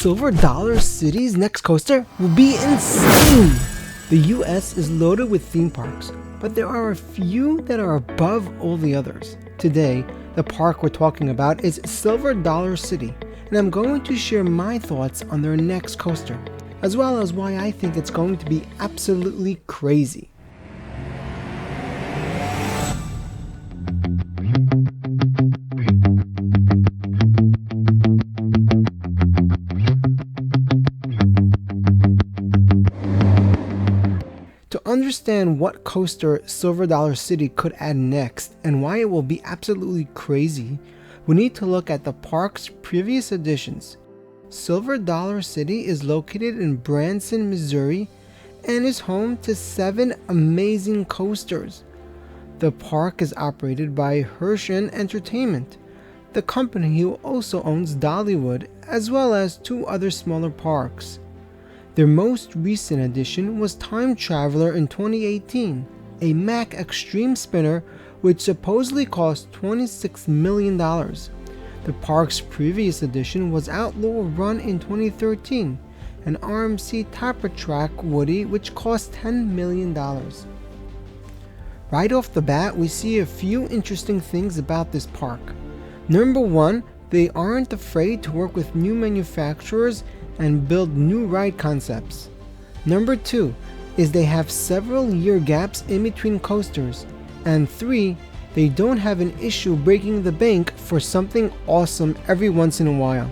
Silver Dollar City's next coaster will be insane! The US is loaded with theme parks, but there are a few that are above all the others. Today, the park we're talking about is Silver Dollar City, and I'm going to share my thoughts on their next coaster, as well as why I think it's going to be absolutely crazy. To understand what coaster Silver Dollar City could add next and why it will be absolutely crazy, we need to look at the park's previous editions. Silver Dollar City is located in Branson, Missouri, and is home to 7 amazing coasters. The park is operated by Hipster Entertainment, the company who also owns Dollywood, as well as 2 other smaller parks. Their most recent addition was Time Traveler in 2018, a Mack Extreme spinner which supposedly cost $26 million. The park's previous edition was Outlaw Run in 2013, an RMC Topper Track Woody which cost $10 million. Right off the bat, we see a few interesting things about this park. Number 1, they aren't afraid to work with new manufacturers and build new ride concepts. Number 2 is they have several year gaps in between coasters. And 3, they don't have an issue breaking the bank for something awesome every once in a while.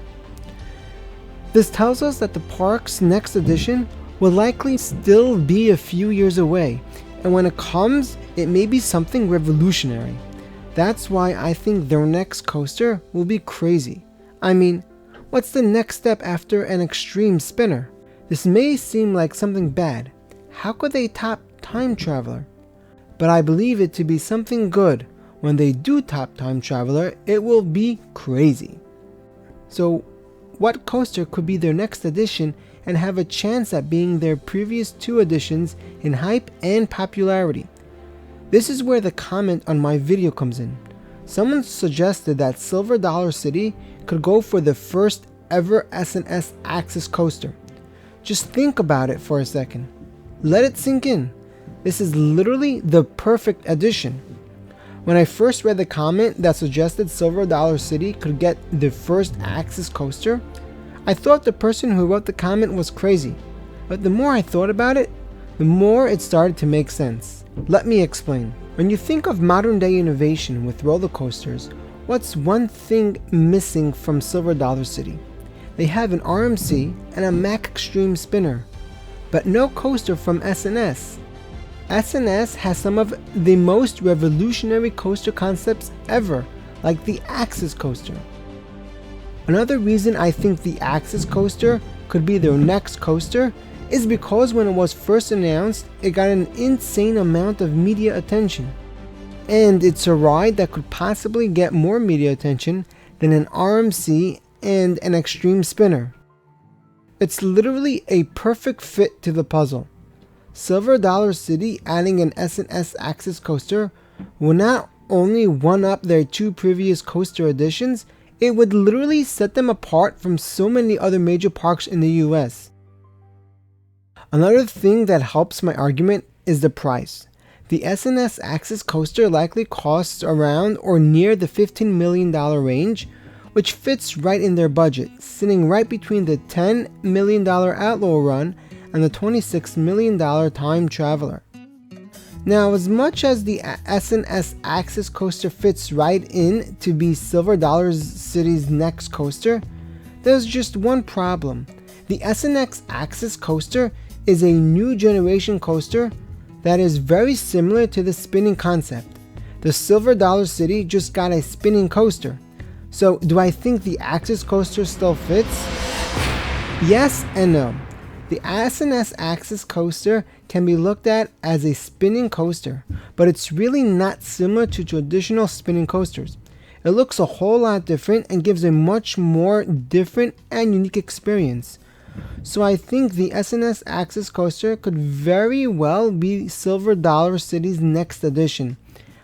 This tells us that the park's next edition will likely still be a few years away, and when it comes, it may be something revolutionary. That's why I think their next coaster will be crazy. I mean, what's the next step after an extreme spinner? This may seem like something bad. How could they top Time Traveler? But I believe it to be something good. When they do top Time Traveler, it will be crazy. So, what coaster could be their next edition and have a chance at being their previous 2 editions in hype and popularity? This is where the comment on my video comes in. Someone suggested that Silver Dollar City could go for the first ever S&S Axis coaster. Just think about it for a second. Let it sink in. This is literally the perfect addition. When I first read the comment that suggested Silver Dollar City could get the first Axis coaster, I thought the person who wrote the comment was crazy. But the more I thought about it, the more it started to make sense. Let me explain. When you think of modern day innovation with roller coasters, what's one thing missing from Silver Dollar City? They have an RMC and a Mack Extreme spinner, but no coaster from S&S. S&S has some of the most revolutionary coaster concepts ever, like the Axis coaster. Another reason I think the Axis coaster could be their next coaster is because when it was first announced, it got an insane amount of media attention. And it's a ride that could possibly get more media attention than an RMC and an extreme spinner. It's literally a perfect fit to the puzzle. Silver Dollar City adding an S&S Axis coaster will not only one-up their 2 previous coaster editions, it would literally set them apart from so many other major parks in the US. Another thing that helps my argument is the price. The S&S Axis coaster likely costs around or near the $15 million range, which fits right in their budget, sitting right between the $10 million Outlaw Run and the $26 million Time Traveler. Now, as much as the S&S Axis coaster fits right in to be Silver Dollar City's next coaster, there's just one problem. The S&S Axis coaster is a new generation coaster that is very similar to the spinning concept. The Silver Dollar City just got a spinning coaster. So, do I think the Axis coaster still fits? Yes and no. The S&S Axis coaster can be looked at as a spinning coaster, but it's really not similar to traditional spinning coasters. It looks a whole lot different and gives a much more different and unique experience. So I think the S&S Axis coaster could very well be Silver Dollar City's next edition.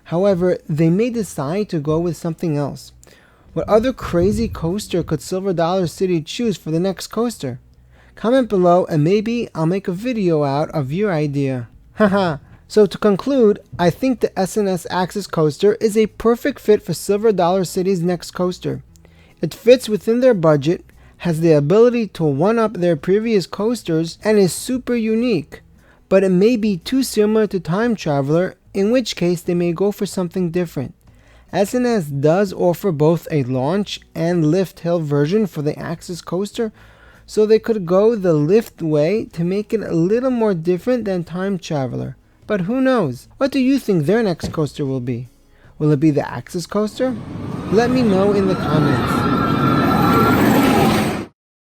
However, they may decide to go with something else. What other crazy coaster could Silver Dollar City choose for the next coaster? Comment below and maybe I'll make a video out of your idea. Haha. So to conclude, I think the S&S Axis coaster is a perfect fit for Silver Dollar City's next coaster. It fits within their budget, has the ability to one-up their previous coasters, and is super unique. But it may be too similar to Time Traveler, in which case they may go for something different. S&S does offer both a launch and lift hill version for the Axis coaster, so they could go the lift way to make it a little more different than Time Traveler. But who knows? What do you think their next coaster will be? Will it be the Axis coaster? Let me know in the comments.